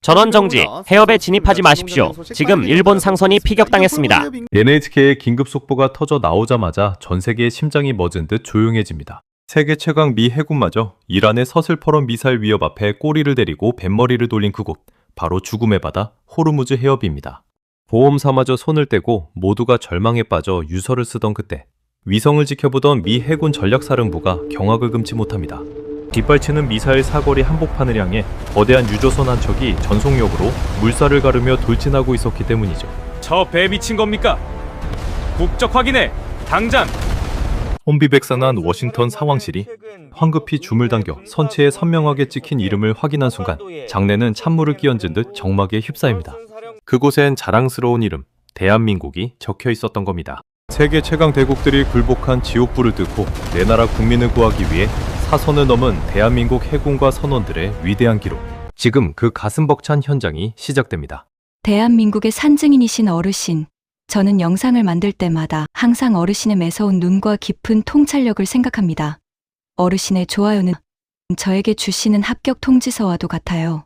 전원 정지, 해협에 진입하지 마십시오. 지금 일본 상선이 피격당했습니다. NHK의 긴급 속보가 터져 나오자마자 전 세계의 심장이 멎은 듯 조용해집니다. 세계 최강 미 해군마저 이란의 서슬퍼런 미사일 위협 앞에 꼬리를 내리고 뱃머리를 돌린 그곳, 바로 죽음의 바다 호르무즈 해협입니다. 보험사마저 손을 떼고 모두가 절망에 빠져 유서를 쓰던 그때, 위성을 지켜보던 미 해군 전략사령부가 경악을 금치 못합니다. 뒷발치는 미사일 사거리 한복판을 향해 거대한 유조선 한 척이 전속력으로 물살을 가르며 돌진하고 있었기 때문이죠. 저 배 미친 겁니까? 국적 확인해! 당장! 혼비백산한 워싱턴 상황실이 황급히 줌을 당겨 선체에 선명하게 찍힌 이름을 확인한 순간 장내는 찬물을 끼얹은 듯 정막에 휩싸입니다. 그곳엔 자랑스러운 이름, 대한민국이 적혀 있었던 겁니다. 세계 최강 대국들이 굴복한 지옥불을 뚫고 내 나라 국민을 구하기 위해 사선을 넘은 대한민국 해군과 선원들의 위대한 기록. 지금 그 가슴 벅찬 현장이 시작됩니다. 대한민국의 산증인이신 어르신. 저는 영상을 만들 때마다 항상 어르신의 매서운 눈과 깊은 통찰력을 생각합니다. 어르신의 좋아요는 저에게 주시는 합격 통지서와도 같아요.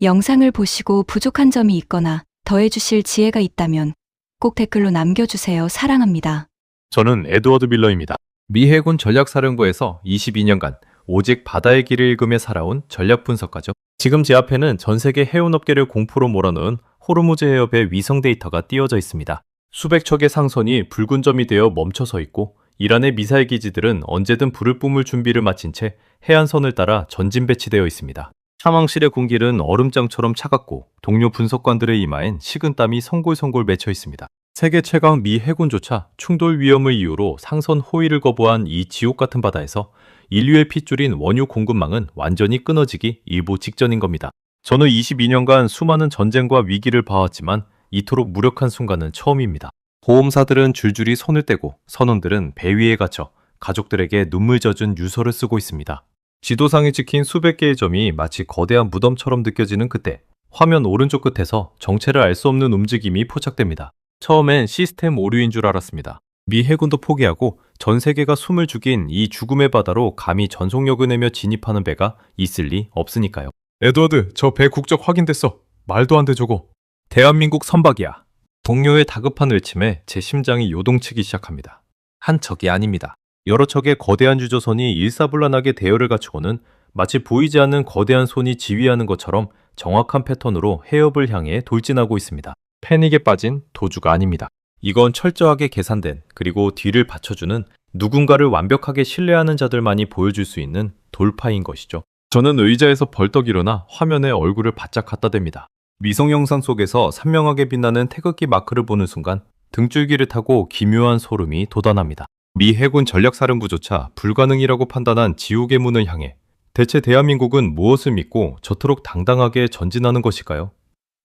영상을 보시고 부족한 점이 있거나 더해주실 지혜가 있다면 꼭 댓글로 남겨주세요. 사랑합니다. 저는 에드워드 밀러입니다. 미 해군 전략사령부에서 22년간 오직 바다의 길을 읽으며 살아온 전략 분석가죠. 지금 제 앞에는 전 세계 해운업계를 공포로 몰아넣은 호르무즈 해협의 위성 데이터가 띄워져 있습니다. 수백 척의 상선이 붉은 점이 되어 멈춰서 있고 이란의 미사일 기지들은 언제든 불을 뿜을 준비를 마친 채 해안선을 따라 전진 배치되어 있습니다. 샤망실의 공기는 얼음장처럼 차갑고 동료 분석관들의 이마엔 식은땀이 송골송골 맺혀 있습니다. 세계 최강 미 해군조차 충돌 위험을 이유로 상선 호위를 거부한 이 지옥 같은 바다에서 인류의 핏줄인 원유 공급망은 완전히 끊어지기 일보 직전인 겁니다. 저는 22년간 수많은 전쟁과 위기를 봐왔지만 이토록 무력한 순간은 처음입니다. 보험사들은 줄줄이 손을 떼고 선원들은 배 위에 갇혀 가족들에게 눈물 젖은 유서를 쓰고 있습니다. 지도상에 찍힌 수백 개의 점이 마치 거대한 무덤처럼 느껴지는 그때 화면 오른쪽 끝에서 정체를 알 수 없는 움직임이 포착됩니다. 처음엔 시스템 오류인 줄 알았습니다. 미 해군도 포기하고 전 세계가 숨을 죽인 이 죽음의 바다로 감히 전속력을 내며 진입하는 배가 있을 리 없으니까요. 에드워드, 저 배 국적 확인됐어. 말도 안 돼 저거. 대한민국 선박이야. 동료의 다급한 외침에 제 심장이 요동치기 시작합니다. 한 척이 아닙니다. 여러 척의 거대한 유조선이 일사불란하게 대열을 갖추고는 마치 보이지 않는 거대한 손이 지휘하는 것처럼 정확한 패턴으로 해협을 향해 돌진하고 있습니다. 패닉에 빠진 도주가 아닙니다. 이건 철저하게 계산된 그리고 뒤를 받쳐주는 누군가를 완벽하게 신뢰하는 자들만이 보여줄 수 있는 돌파인 것이죠. 저는 의자에서 벌떡 일어나 화면에 얼굴을 바짝 갖다 댑니다. 위성 영상 속에서 선명하게 빛나는 태극기 마크를 보는 순간 등줄기를 타고 기묘한 소름이 돋아납니다. 미 해군 전략사령부조차 불가능이라고 판단한 지옥의 문을 향해 대체 대한민국은 무엇을 믿고 저토록 당당하게 전진하는 것일까요?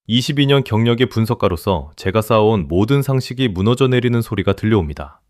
22년 경력의 분석가로서 제가 쌓아온 모든 상식이 무너져 내리는 소리가 들려옵니다.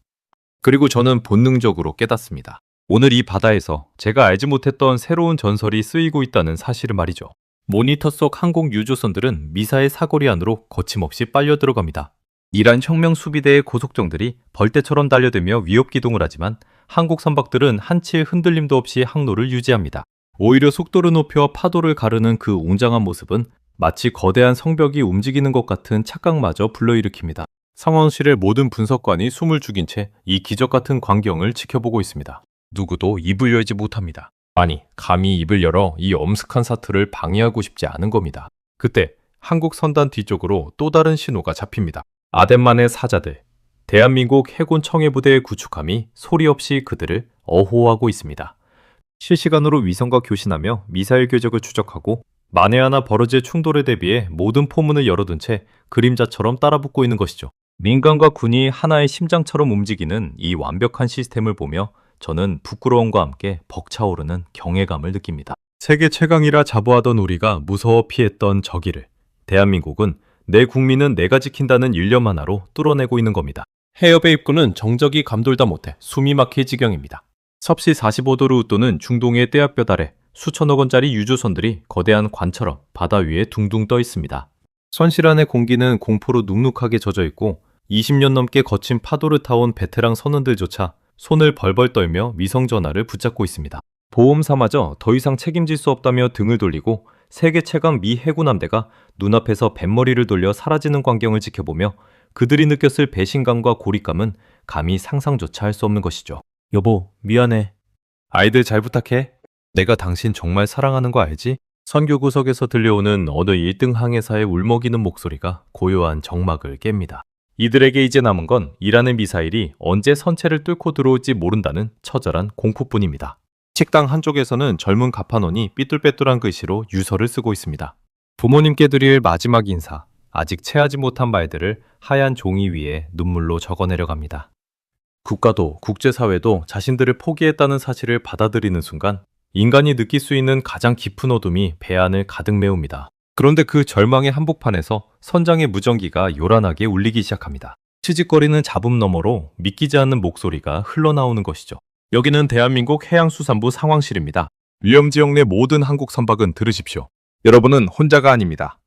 그리고 저는 본능적으로 깨닫습니다. 오늘 이 바다에서 제가 알지 못했던 새로운 전설이 쓰이고 있다는 사실을 말이죠. 모니터 속 항공 유조선들은 미사일 사거리 안으로 거침없이 빨려 들어갑니다. 이란 혁명 수비대의 고속정들이 벌떼처럼 달려들며 위협 기동을 하지만 한국 선박들은 한치의 흔들림도 없이 항로를 유지합니다. 오히려 속도를 높여 파도를 가르는 그 웅장한 모습은 마치 거대한 성벽이 움직이는 것 같은 착각마저 불러일으킵니다. 상황실의 모든 분석관이 숨을 죽인 채 이 기적 같은 광경을 지켜보고 있습니다. 누구도 입을 열지 못합니다. 아니, 감히 입을 열어 이 엄숙한 사투를 방해하고 싶지 않은 겁니다. 그때 한국 선단 뒤쪽으로 또 다른 신호가 잡힙니다. 아덴만의 사자들, 대한민국 해군 청해부대의 구축함이 소리 없이 그들을 어호하고 있습니다. 실시간으로 위성과 교신하며 미사일 궤적을 추적하고 만에 하나 벌어질 충돌에 대비해 모든 포문을 열어둔 채 그림자처럼 따라붙고 있는 것이죠. 민간과 군이 하나의 심장처럼 움직이는 이 완벽한 시스템을 보며 저는 부끄러움과 함께 벅차오르는 경외감을 느낍니다. 세계 최강이라 자부하던 우리가 무서워 피했던 저기를 대한민국은 내 국민은 내가 지킨다는 일념 하나로 뚫어내고 있는 겁니다. 해협의 입구는 정적이 감돌다 못해 숨이 막힐 지경입니다. 섭씨 45도를 웃도는 중동의 떼약볕 아래 수천억 원짜리 유조선들이 거대한 관처럼 바다 위에 둥둥 떠 있습니다. 선실안의 공기는 공포로 눅눅하게 젖어 있고 20년 넘게 거친 파도를 타온 베테랑 선원들조차 손을 벌벌 떨며 위성 전화를 붙잡고 있습니다. 보험사마저 더 이상 책임질 수 없다며 등을 돌리고 세계 최강 미 해군 함대가 눈앞에서 뱃머리를 돌려 사라지는 광경을 지켜보며 그들이 느꼈을 배신감과 고립감은 감히 상상조차 할 수 없는 것이죠. 여보, 미안해. 아이들 잘 부탁해. 내가 당신 정말 사랑하는 거 알지? 선교 구석에서 들려오는 어느 1등 항해사의 울먹이는 목소리가 고요한 정막을 깹니다. 이들에게 이제 남은 건 이란의 미사일이 언제 선체를 뚫고 들어올지 모른다는 처절한 공포뿐입니다. 식당 한쪽에서는 젊은 가판원이 삐뚤빼뚤한 글씨로 유서를 쓰고 있습니다. 부모님께 드릴 마지막 인사, 아직 채하지 못한 말들을 하얀 종이 위에 눈물로 적어내려 갑니다. 국가도 국제사회도 자신들을 포기했다는 사실을 받아들이는 순간 인간이 느낄 수 있는 가장 깊은 어둠이 배 안을 가득 메웁니다. 그런데 그 절망의 한복판에서 선장의 무전기가 요란하게 울리기 시작합니다. 치직거리는 잡음 너머로 믿기지 않는 목소리가 흘러나오는 것이죠. 여기는 대한민국 해양수산부 상황실입니다. 위험지역 내 모든 한국 선박은 들으십시오. 여러분은 혼자가 아닙니다.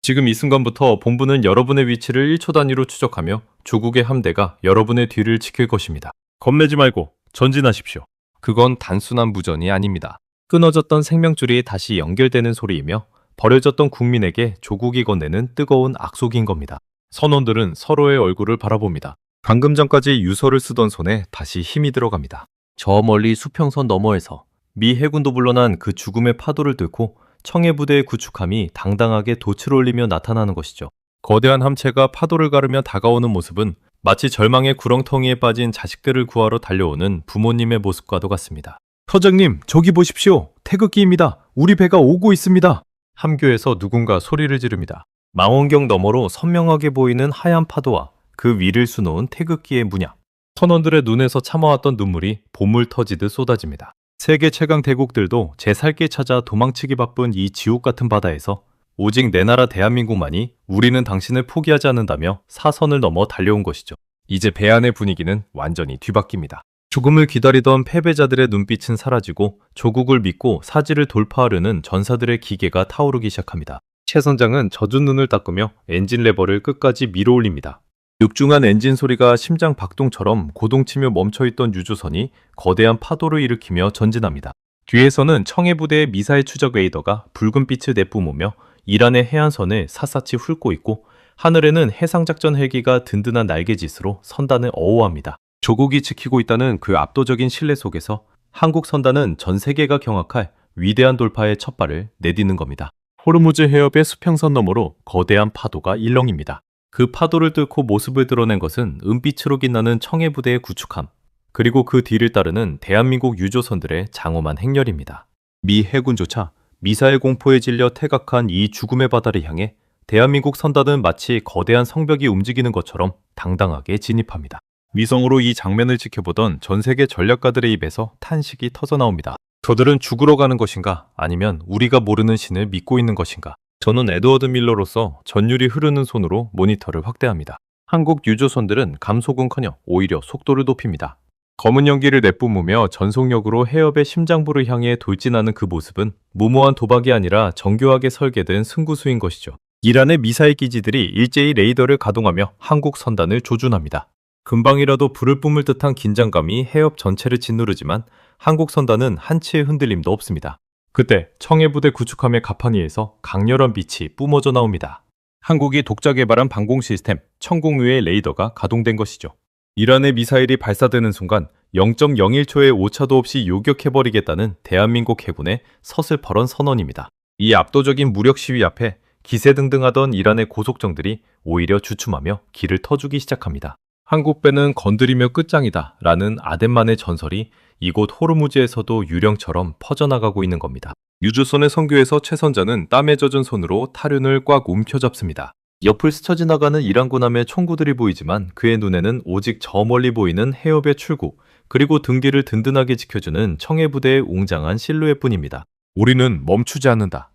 지금 이 순간부터 본부는 여러분의 위치를 1초 단위로 추적하며 조국의 함대가 여러분의 뒤를 지킬 것입니다. 겁내지 말고 전진하십시오. 그건 단순한 무전이 아닙니다. 끊어졌던 생명줄이 다시 연결되는 소리이며 버려졌던 국민에게 조국이 건네는 뜨거운 악속인 겁니다. 선원들은 서로의 얼굴을 바라봅니다. 방금 전까지 유서를 쓰던 손에 다시 힘이 들어갑니다. 저 멀리 수평선 너머에서 미 해군도 물러난 그 죽음의 파도를 뚫고 청해부대의 구축함이 당당하게 돛을 올리며 나타나는 것이죠. 거대한 함체가 파도를 가르며 다가오는 모습은 마치 절망의 구렁텅이에 빠진 자식들을 구하러 달려오는 부모님의 모습과도 같습니다. 서장님, 저기 보십시오. 태극기입니다. 우리 배가 오고 있습니다. 함교에서 누군가 소리를 지릅니다. 망원경 너머로 선명하게 보이는 하얀 파도와 그 위를 수놓은 태극기의 문양. 선원들의 눈에서 참아왔던 눈물이 봇물 터지듯 쏟아집니다. 세계 최강 대국들도 제 살 길 찾아 도망치기 바쁜 이 지옥 같은 바다에서 오직 내 나라 대한민국만이 우리는 당신을 포기하지 않는다며 사선을 넘어 달려온 것이죠. 이제 배 안의 분위기는 완전히 뒤바뀝니다. 죽음을 기다리던 패배자들의 눈빛은 사라지고 조국을 믿고 사지를 돌파하려는 전사들의 기계가 타오르기 시작합니다. 최 선장은 젖은 눈을 닦으며 엔진 레버를 끝까지 밀어 올립니다. 육중한 엔진 소리가 심장 박동처럼 고동치며 멈춰있던 유조선이 거대한 파도를 일으키며 전진합니다. 뒤에서는 청해부대의 미사일 추적 웨이더가 붉은 빛을 내뿜으며 이란의 해안선을 샅샅이 훑고 있고 하늘에는 해상작전 헬기가 든든한 날개짓으로 선단을 어호합니다. 조국이 지키고 있다는 그 압도적인 신뢰 속에서 한국 선단은 전 세계가 경악할 위대한 돌파의 첫 발을 내딛는 겁니다. 호르무즈 해협의 수평선 너머로 거대한 파도가 일렁입니다. 그 파도를 뚫고 모습을 드러낸 것은 은빛으로 빛나는 청해부대의 구축함, 그리고 그 뒤를 따르는 대한민국 유조선들의 장엄한 행렬입니다. 미 해군조차 미사일 공포에 질려 퇴각한 이 죽음의 바다를 향해 대한민국 선단은 마치 거대한 성벽이 움직이는 것처럼 당당하게 진입합니다. 위성으로 이 장면을 지켜보던 전 세계 전략가들의 입에서 탄식이 터져나옵니다. 저들은 죽으러 가는 것인가, 아니면 우리가 모르는 신을 믿고 있는 것인가. 저는 에드워드 밀러로서 전율이 흐르는 손으로 모니터를 확대합니다. 한국 유조선들은 감속은커녕 오히려 속도를 높입니다. 검은 연기를 내뿜으며 전속력으로 해협의 심장부를 향해 돌진하는 그 모습은 무모한 도박이 아니라 정교하게 설계된 승부수인 것이죠. 이란의 미사일 기지들이 일제히 레이더를 가동하며 한국 선단을 조준합니다. 금방이라도 불을 뿜을 듯한 긴장감이 해협 전체를 짓누르지만 한국 선단은 한치의 흔들림도 없습니다. 그때 청해부대 구축함의 가판위에서 강렬한 빛이 뿜어져 나옵니다. 한국이 독자 개발한 방공 시스템 천공유의 레이더가 가동된 것이죠. 이란의 미사일이 발사되는 순간 0.01초의 오차도 없이 요격해버리겠다는 대한민국 해군의 서슬퍼런 선언입니다. 이 압도적인 무력 시위 앞에 기세등등하던 이란의 고속정들이 오히려 주춤하며 길을 터주기 시작합니다. 한국 배는 건드리며 끝장이다 라는 아덴만의 전설이 이곳 호르무즈에서도 유령처럼 퍼져나가고 있는 겁니다. 유조선의 선교에서 최 선자는 땀에 젖은 손으로 타륜을 꽉 움켜잡습니다. 옆을 스쳐 지나가는 이란군함의 총구들이 보이지만 그의 눈에는 오직 저 멀리 보이는 해협의 출구, 그리고 등 뒤를 든든하게 지켜주는 청해부대의 웅장한 실루엣뿐입니다. 우리는 멈추지 않는다.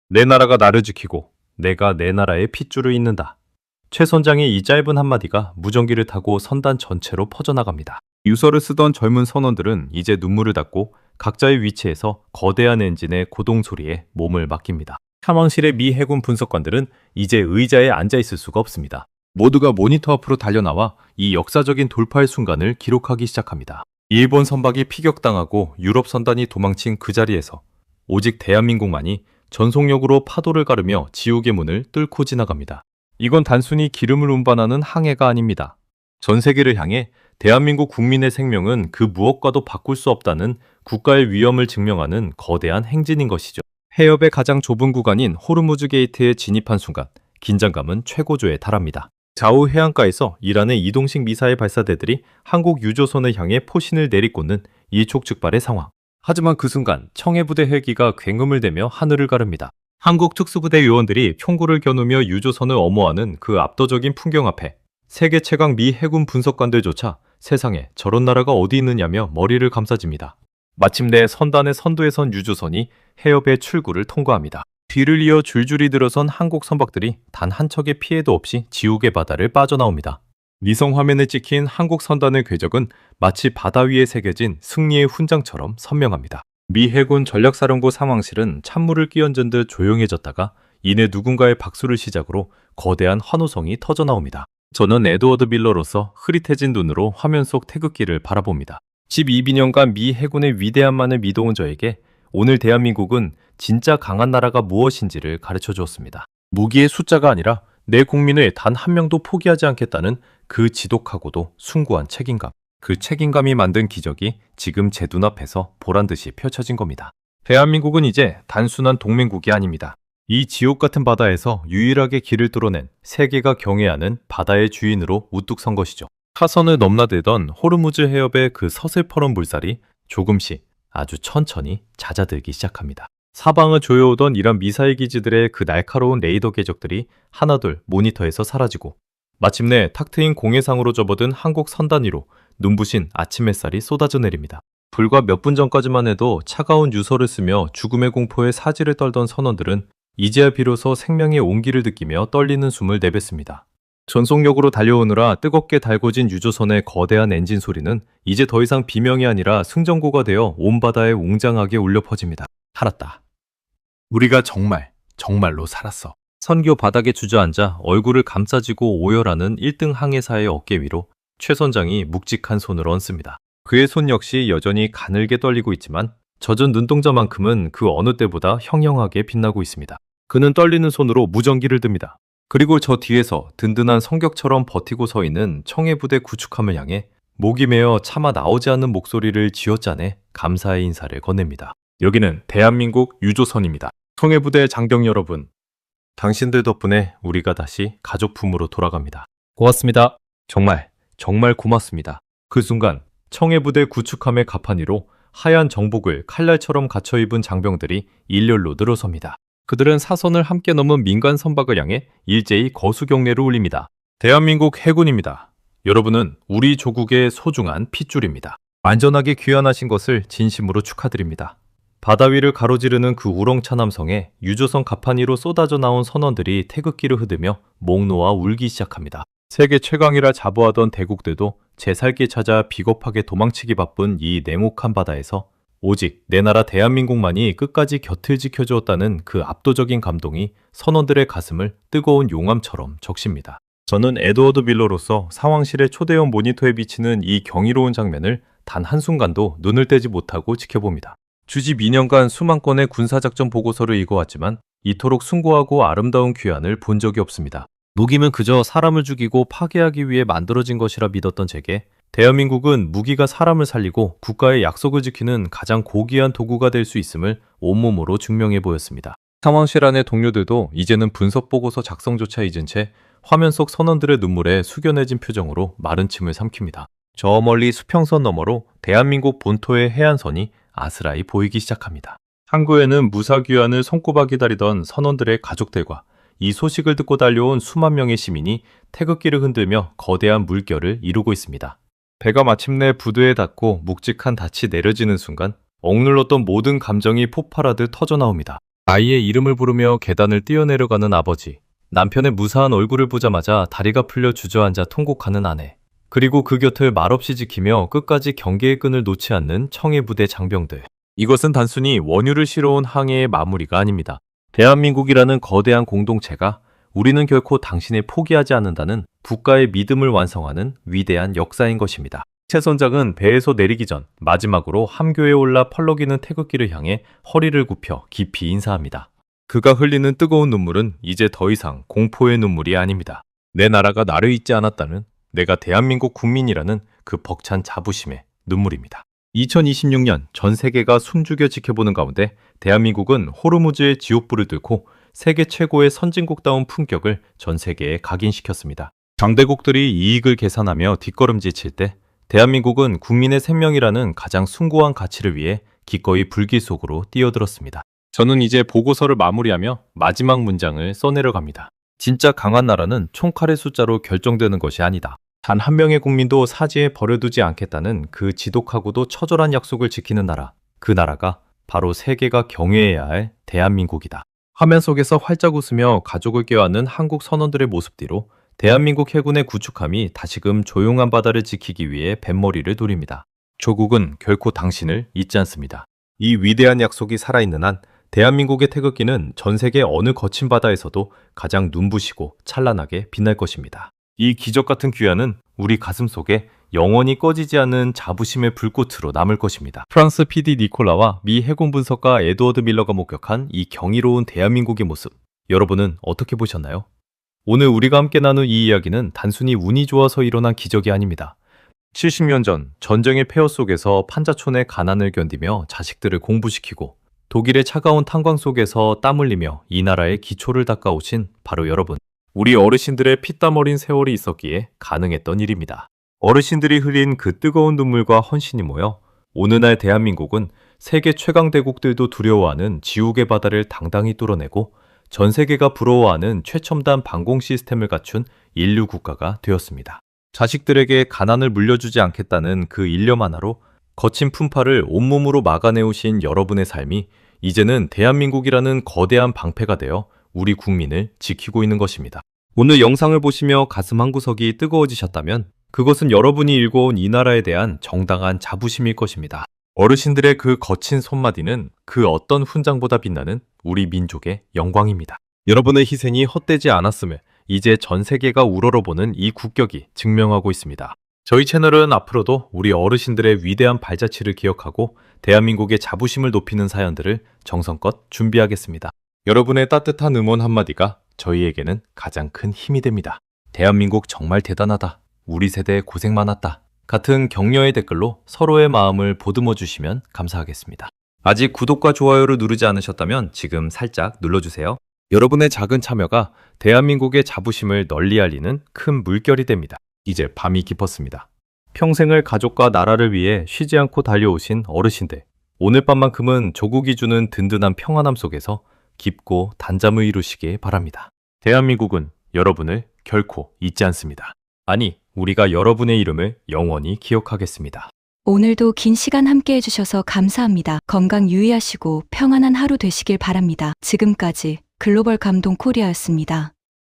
내 나라가 나를 지키고 내가 내 나라의 핏줄을 잇는다. 최 선장의 이 짧은 한마디가 무전기를 타고 선단 전체로 퍼져나갑니다. 유서를 쓰던 젊은 선원들은 이제 눈물을 닦고 각자의 위치에서 거대한 엔진의 고동 소리에 몸을 맡깁니다. 탐황실의 미 해군 분석관들은 이제 의자에 앉아있을 수가 없습니다. 모두가 모니터 앞으로 달려나와 이 역사적인 돌파의 순간을 기록하기 시작합니다. 일본 선박이 피격당하고 유럽 선단이 도망친 그 자리에서 오직 대한민국만이 전속력으로 파도를 가르며 지옥의 문을 뚫고 지나갑니다. 이건 단순히 기름을 운반하는 항해가 아닙니다. 전 세계를 향해 대한민국 국민의 생명은 그 무엇과도 바꿀 수 없다는 국가의 위험을 증명하는 거대한 행진인 것이죠. 해협의 가장 좁은 구간인 호르무즈 게이트에 진입한 순간 긴장감은 최고조에 달합니다. 좌우 해안가에서 이란의 이동식 미사일 발사대들이 한국 유조선을 향해 포신을 내리꽂는 일촉즉발의 상황. 하지만 그 순간 청해부대 헬기가 굉음을 대며 하늘을 가릅니다. 한국 특수부대 요원들이 총구를 겨누며 유조선을 엄호하는 그 압도적인 풍경 앞에 세계 최강 미 해군 분석관들조차 세상에 저런 나라가 어디 있느냐며 머리를 감싸집니다. 마침내 선단의 선두에 선 유조선이 해협의 출구를 통과합니다. 뒤를 이어 줄줄이 들어선 한국 선박들이 단 한 척의 피해도 없이 지옥의 바다를 빠져나옵니다. 위성 화면에 찍힌 한국 선단의 궤적은 마치 바다 위에 새겨진 승리의 훈장처럼 선명합니다. 미 해군 전략사령부 상황실은 찬물을 끼얹은 듯 조용해졌다가 이내 누군가의 박수를 시작으로 거대한 환호성이 터져나옵니다. 저는 에드워드 밀러로서 흐릿해진 눈으로 화면 속 태극기를 바라봅니다. 12년간 미 해군의 위대함만을 믿어온 저에게 오늘 대한민국은 진짜 강한 나라가 무엇인지를 가르쳐 주었습니다. 무기의 숫자가 아니라 내 국민을 단 한 명도 포기하지 않겠다는 그 지독하고도 숭고한 책임감. 그 책임감이 만든 기적이 지금 제 눈앞에서 보란듯이 펼쳐진 겁니다. 대한민국은 이제 단순한 동맹국이 아닙니다. 이 지옥 같은 바다에서 유일하게 길을 뚫어낸 세계가 경애하는 바다의 주인으로 우뚝 선 것이죠. 타선을 넘나들던 호르무즈 해협의 그 서슬퍼런 물살이 조금씩 아주 천천히 잦아들기 시작합니다. 사방을 조여오던 이란 미사일 기지들의 그 날카로운 레이더 궤적들이 하나둘 모니터에서 사라지고 마침내 탁 트인 공해상으로 접어든 한국 선단 위로 눈부신 아침 햇살이 쏟아져 내립니다. 불과 몇 분 전까지만 해도 차가운 유서를 쓰며 죽음의 공포에 사지를 떨던 선원들은 이제야 비로소 생명의 온기를 느끼며 떨리는 숨을 내뱉습니다. 전속력으로 달려오느라 뜨겁게 달궈진 유조선의 거대한 엔진 소리는 이제 더 이상 비명이 아니라 승전고가 되어 온 바다에 웅장하게 울려 퍼집니다. 살았다. 우리가 정말로 살았어. 선교 바닥에 주저앉아 얼굴을 감싸지고 오열하는 1등 항해사의 어깨 위로 최 선장이 묵직한 손을 얹습니다. 그의 손 역시 여전히 가늘게 떨리고 있지만 젖은 눈동자만큼은 그 어느 때보다 형형하게 빛나고 있습니다. 그는 떨리는 손으로 무전기를 듭니다. 그리고 저 뒤에서 든든한 성격처럼 버티고 서 있는 청해부대 구축함을 향해 목이 메어 차마 나오지 않는 목소리를 쥐어짜내 감사의 인사를 건넵니다. 여기는 대한민국 유조선입니다. 청해부대 장병 여러분, 당신들 덕분에 우리가 다시 가족품으로 돌아갑니다. 고맙습니다. 정말 고맙습니다. 그 순간 청해부대 구축함의 갑판 위로 하얀 정복을 칼날처럼 갖춰 입은 장병들이 일렬로 늘어섭니다. 그들은 사선을 함께 넘은 민간 선박을 향해 일제히 거수 경례를 올립니다. 대한민국 해군입니다. 여러분은 우리 조국의 소중한 핏줄입니다. 안전하게 귀환하신 것을 진심으로 축하드립니다. 바다 위를 가로지르는 그 우렁찬 함성에 유조선 갑판 위로 쏟아져 나온 선원들이 태극기를 흐르며 목 놓아 울기 시작합니다. 세계 최강이라 자부하던 대국들도 제 살길 찾아 비겁하게 도망치기 바쁜 이 냉혹한 바다에서 오직 내 나라 대한민국만이 끝까지 곁을 지켜주었다는 그 압도적인 감동이 선원들의 가슴을 뜨거운 용암처럼 적십니다. 저는 에드워드 밀러로서 상황실의 초대형 모니터에 비치는 이 경이로운 장면을 단 한순간도 눈을 떼지 못하고 지켜봅니다. 주지 2년간 수만 건의 군사작전 보고서를 읽어왔지만 이토록 숭고하고 아름다운 귀환을 본 적이 없습니다. 무기면 그저 사람을 죽이고 파괴하기 위해 만들어진 것이라 믿었던 제게 대한민국은 무기가 사람을 살리고 국가의 약속을 지키는 가장 고귀한 도구가 될 수 있음을 온몸으로 증명해 보였습니다. 상황실 안의 동료들도 이제는 분석 보고서 작성조차 잊은 채 화면 속 선원들의 눈물에 숙연해진 표정으로 마른 침을 삼킵니다. 저 멀리 수평선 너머로 대한민국 본토의 해안선이 아스라이 보이기 시작합니다. 항구에는 무사귀환을 손꼽아 기다리던 선원들의 가족들과 이 소식을 듣고 달려온 수만 명의 시민이 태극기를 흔들며 거대한 물결을 이루고 있습니다. 배가 마침내 부두에 닿고 묵직한 닻이 내려지는 순간 억눌렀던 모든 감정이 폭발하듯 터져나옵니다. 아이의 이름을 부르며 계단을 뛰어내려가는 아버지, 남편의 무사한 얼굴을 보자마자 다리가 풀려 주저앉아 통곡하는 아내, 그리고 그 곁을 말없이 지키며 끝까지 경계의 끈을 놓지 않는 청해부대 장병들. 이것은 단순히 원유를 실어온 항해의 마무리가 아닙니다. 대한민국이라는 거대한 공동체가 우리는 결코 당신을 포기하지 않는다는 국가의 믿음을 완성하는 위대한 역사인 것입니다. 최 선장은 배에서 내리기 전 마지막으로 함교에 올라 펄럭이는 태극기를 향해 허리를 굽혀 깊이 인사합니다. 그가 흘리는 뜨거운 눈물은 이제 더 이상 공포의 눈물이 아닙니다. 내 나라가 나를 잊지 않았다는, 내가 대한민국 국민이라는 그 벅찬 자부심의 눈물입니다. 2026년 전 세계가 숨죽여 지켜보는 가운데 대한민국은 호르무즈의 지옥불을 뚫고 세계 최고의 선진국다운 품격을 전 세계에 각인시켰습니다. 강대국들이 이익을 계산하며 뒷걸음질 칠 때 대한민국은 국민의 생명이라는 가장 숭고한 가치를 위해 기꺼이 불길 속으로 뛰어들었습니다. 저는 이제 보고서를 마무리하며 마지막 문장을 써내려 갑니다. 진짜 강한 나라는 총칼의 숫자로 결정되는 것이 아니다. 단 한 명의 국민도 사지에 버려두지 않겠다는 그 지독하고도 처절한 약속을 지키는 나라. 그 나라가 바로 세계가 경외해야 할 대한민국이다. 화면 속에서 활짝 웃으며 가족을 껴안는 한국 선원들의 모습 뒤로 대한민국 해군의 구축함이 다시금 조용한 바다를 지키기 위해 뱃머리를 돌립니다. 조국은 결코 당신을 잊지 않습니다. 이 위대한 약속이 살아있는 한 대한민국의 태극기는 전 세계 어느 거친 바다에서도 가장 눈부시고 찬란하게 빛날 것입니다. 이 기적 같은 귀환은 우리 가슴 속에 영원히 꺼지지 않는 자부심의 불꽃으로 남을 것입니다. 프랑스 PD 니콜라와 미 해군 분석가 에드워드 밀러가 목격한 이 경이로운 대한민국의 모습, 여러분은 어떻게 보셨나요? 오늘 우리가 함께 나눈 이 이야기는 단순히 운이 좋아서 일어난 기적이 아닙니다. 70년 전 전쟁의 폐허 속에서 판자촌의 가난을 견디며 자식들을 공부시키고 독일의 차가운 탄광 속에서 땀 흘리며 이 나라의 기초를 닦아오신 바로 여러분. 우리 어르신들의 피땀 어린 세월이 있었기에 가능했던 일입니다. 어르신들이 흘린 그 뜨거운 눈물과 헌신이 모여 오늘날 대한민국은 세계 최강 대국들도 두려워하는 지옥의 바다를 당당히 뚫어내고 전 세계가 부러워하는 최첨단 방공 시스템을 갖춘 인류 국가가 되었습니다. 자식들에게 가난을 물려주지 않겠다는 그 일념 하나로 거친 풍파를 온몸으로 막아내오신 여러분의 삶이 이제는 대한민국이라는 거대한 방패가 되어 우리 국민을 지키고 있는 것입니다. 오늘 영상을 보시며 가슴 한구석이 뜨거워지셨다면 그것은 여러분이 일궈온 이 나라에 대한 정당한 자부심일 것입니다. 어르신들의 그 거친 손마디는 그 어떤 훈장보다 빛나는 우리 민족의 영광입니다. 여러분의 희생이 헛되지 않았음을 이제 전 세계가 우러러보는 이 국격이 증명하고 있습니다. 저희 채널은 앞으로도 우리 어르신들의 위대한 발자취를 기억하고 대한민국의 자부심을 높이는 사연들을 정성껏 준비하겠습니다. 여러분의 따뜻한 응원 한마디가 저희에게는 가장 큰 힘이 됩니다. 대한민국 정말 대단하다. 우리 세대 고생 많았다. 같은 격려의 댓글로 서로의 마음을 보듬어 주시면 감사하겠습니다. 아직 구독과 좋아요를 누르지 않으셨다면 지금 살짝 눌러주세요. 여러분의 작은 참여가 대한민국의 자부심을 널리 알리는 큰 물결이 됩니다. 이제 밤이 깊었습니다. 평생을 가족과 나라를 위해 쉬지 않고 달려오신 어르신들. 오늘 밤만큼은 조국이 주는 든든한 평안함 속에서 깊고 단잠을 이루시길 바랍니다. 대한민국은 여러분을 결코 잊지 않습니다. 아니, 우리가 여러분의 이름을 영원히 기억하겠습니다. 오늘도 긴 시간 함께 해주셔서 감사합니다. 건강 유의하시고 평안한 하루 되시길 바랍니다. 지금까지 글로벌 감동 코리아였습니다.